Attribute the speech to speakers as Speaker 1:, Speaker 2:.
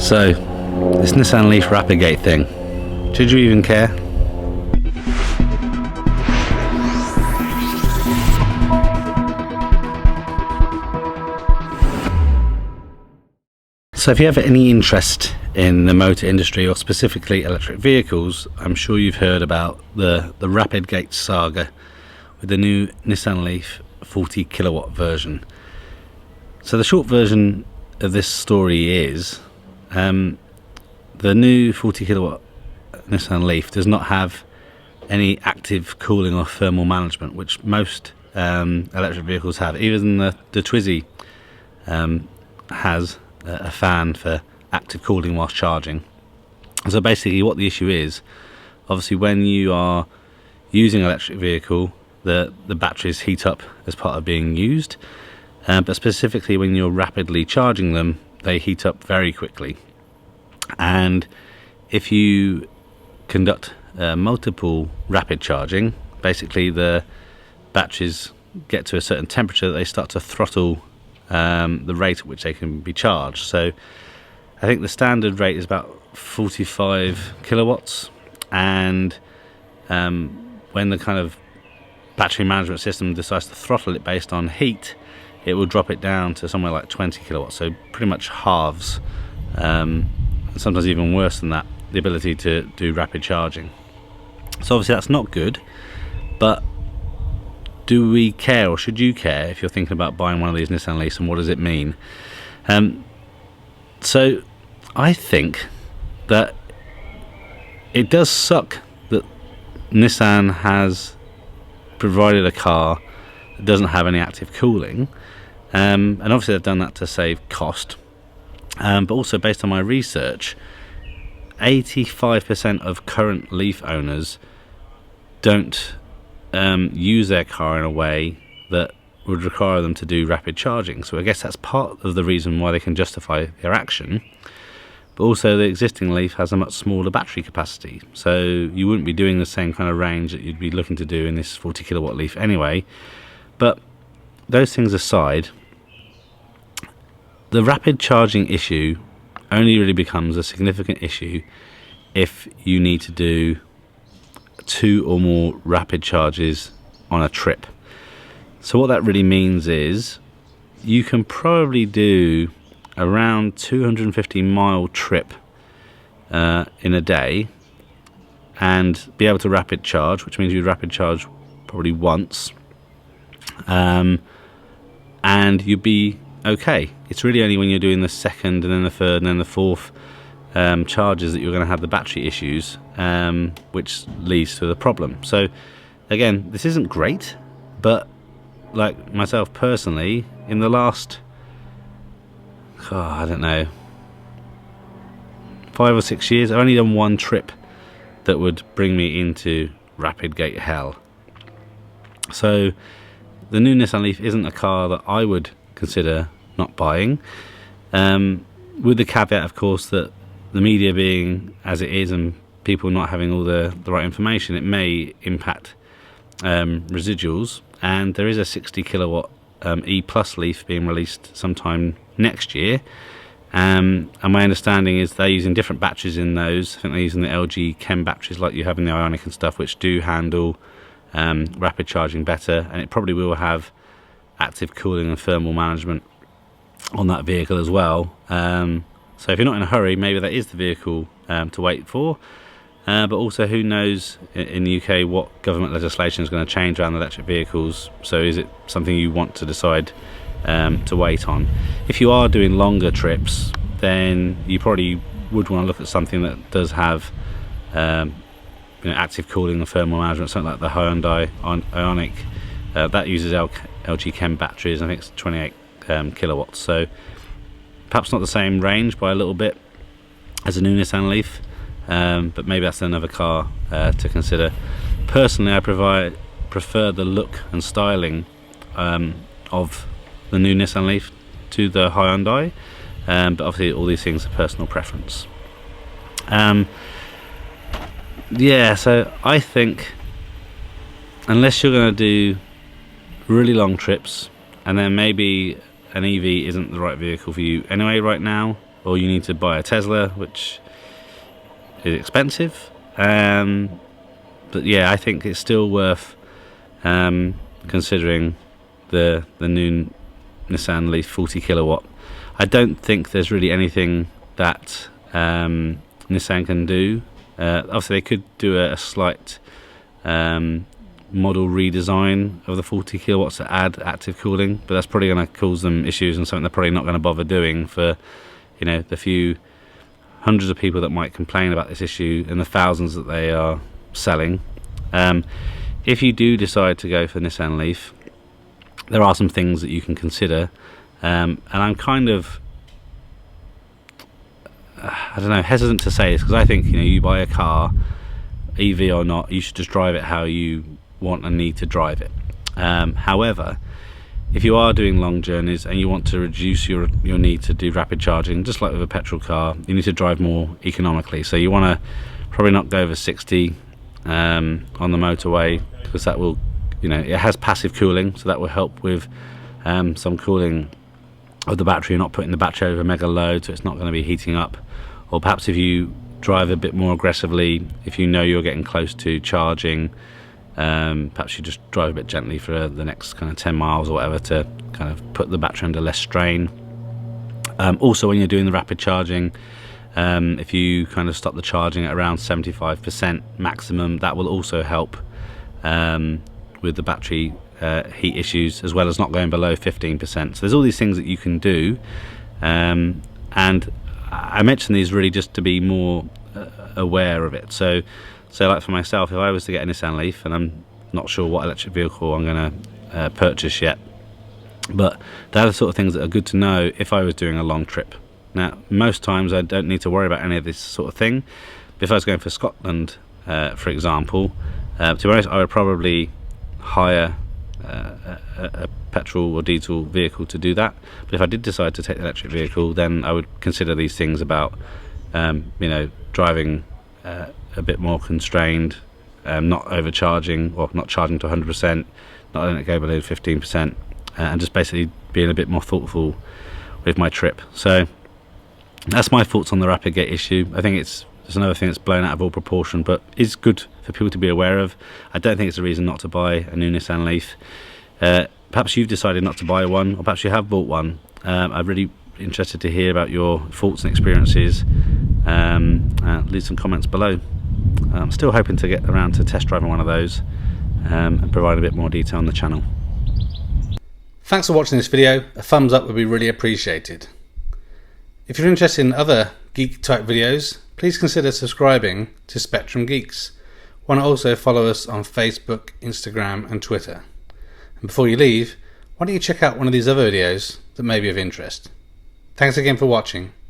Speaker 1: So, this Nissan Leaf RapidGate thing, did you even care? So if you have any interest in the motor industry or specifically electric vehicles, I'm sure you've heard about the RapidGate saga with the new Nissan Leaf 40 kilowatt version. So the short version of this story is the new 40 kilowatt Nissan Leaf does not have any active cooling or thermal management, which most electric vehicles have. Even the Twizy has a fan for active cooling whilst charging. So basically what the issue is, obviously when you are using an electric vehicle, the batteries heat up as part of being used, but specifically when you're rapidly charging them, they heat up very quickly. And if you conduct multiple rapid charging, basically the batteries get to a certain temperature that they start to throttle the rate at which they can be charged. So I think the standard rate is about 45 kilowatts, and when the kind of battery management system decides to throttle it based on heat, it will drop it down to somewhere like 20 kilowatts, so pretty much halves, sometimes even worse than that, the ability to do rapid charging. So obviously that's not good, but do we care, or should you care if you're thinking about buying one of these Nissan Leafs, and what does it mean? So I think that it does suck that Nissan has provided a car that doesn't have any active cooling, and obviously they've done that to save cost, but also based on my research, 85% of current Leaf owners don't use their car in a way that would require them to do rapid charging. So I guess that's part of the reason why they can justify their action. But also the existing Leaf has a much smaller battery capacity, so you wouldn't be doing the same kind of range that you'd be looking to do in this 40 kilowatt Leaf anyway. But those things aside, the rapid charging issue only really becomes a significant issue if you need to do 2 or more rapid charges on a trip. So what that really means is you can probably do around 250-mile trip in a day and be able to rapid charge, which means you rapid charge probably once, and you'd be okay. It's really only when you're doing the second and then the third and then the fourth charges that you're going to have the battery issues, which leads to the problem. So again, this isn't great, but like myself personally, in the last I don't know, 5 or 6 years, I've only done one trip that would bring me into RapidGate hell. So the new Nissan Leaf isn't a car that I would consider not buying, with the caveat of course that the media being as it is and people not having all the right information, it may impact residuals. And there is a 60 kilowatt E Plus Leaf being released sometime next year, and my understanding is they're using different batteries in those. I think they're using the LG Chem batteries like you have in the Ioniq and stuff, which do handle rapid charging better, and it probably will have active cooling and thermal management on that vehicle as well. So if you're not in a hurry, maybe that is the vehicle to wait for. But also, who knows in the UK what government legislation is going to change around electric vehicles. So is it something you want to decide to wait on? If you are doing longer trips, then you probably would want to look at something that does have active cooling and thermal management, something like the Hyundai Ioniq. That uses LG Chem batteries. I think it's 28 kilowatts. So perhaps not the same range by a little bit as a new Nissan Leaf. But maybe that's another car to consider. Personally, I prefer the look and styling of the new Nissan Leaf to the Hyundai, but obviously all these things are personal preference. Yeah, so I think unless you're going to do really long trips, and then maybe an EV isn't the right vehicle for you anyway right now, or you need to buy a Tesla, which is expensive. But yeah, I think it's still worth considering the new Nissan Leaf 40 kilowatt. I don't think there's really anything that Nissan can do. Obviously they could do a slight model redesign of the 40 kilowatts to add active cooling, but that's probably going to cause them issues and something they're probably not going to bother doing for, you know, the few hundreds of people that might complain about this issue and the thousands that they are selling. If you do decide to go for Nissan Leaf, there are some things that you can consider, and I'm kind of I don't know, hesitant to say this, because I think, you know, you buy a car, EV or not, you should just drive it how you want and need to drive it. However, if you are doing long journeys and you want to reduce your need to do rapid charging, just like with a petrol car, you need to drive more economically. So you want to probably not go over 60 on the motorway, because that will, you know, it has passive cooling, so that will help with some cooling of the battery. You're not putting the battery over mega load, so it's not going to be heating up. Or perhaps if you drive a bit more aggressively, if you know you're getting close to charging, perhaps you just drive a bit gently for the next kind of 10 miles or whatever to kind of put the battery under less strain. Also, when you're doing the rapid charging, if you kind of stop the charging at around 75% maximum, that will also help with the battery heat issues, as well as not going below 15%. So there's all these things that you can do, and I mention these really just to be more aware of it. So like for myself, if I was to get a Nissan Leaf, and I'm not sure what electric vehicle I'm going to purchase yet, but they're the sort of things that are good to know if I was doing a long trip. Now, most times I don't need to worry about any of this sort of thing. But if I was going for Scotland, for example, to be honest, I would probably hire a petrol or diesel vehicle to do that. But if I did decide to take the electric vehicle, then I would consider these things about you know, driving a bit more constrained, not overcharging, or not charging to 100%, not letting it go below 15%, and just basically being a bit more thoughtful with my trip. So that's my thoughts on the RapidGate issue. I think it's another thing that's blown out of all proportion, but is good for people to be aware of. I don't think it's a reason not to buy a new Nissan Leaf. Perhaps you've decided not to buy one, or perhaps you have bought one. I'm really interested to hear about your thoughts and experiences. Leave some comments below. I'm still hoping to get around to test driving one of those and provide a bit more detail on the channel. Thanks for watching this video. A thumbs up would be really appreciated. If you're interested in other geek type videos, please consider subscribing to Spectrum Geeks. Why not also follow us on Facebook, Instagram and Twitter? And before you leave, why don't you check out one of these other videos that may be of interest. Thanks again for watching.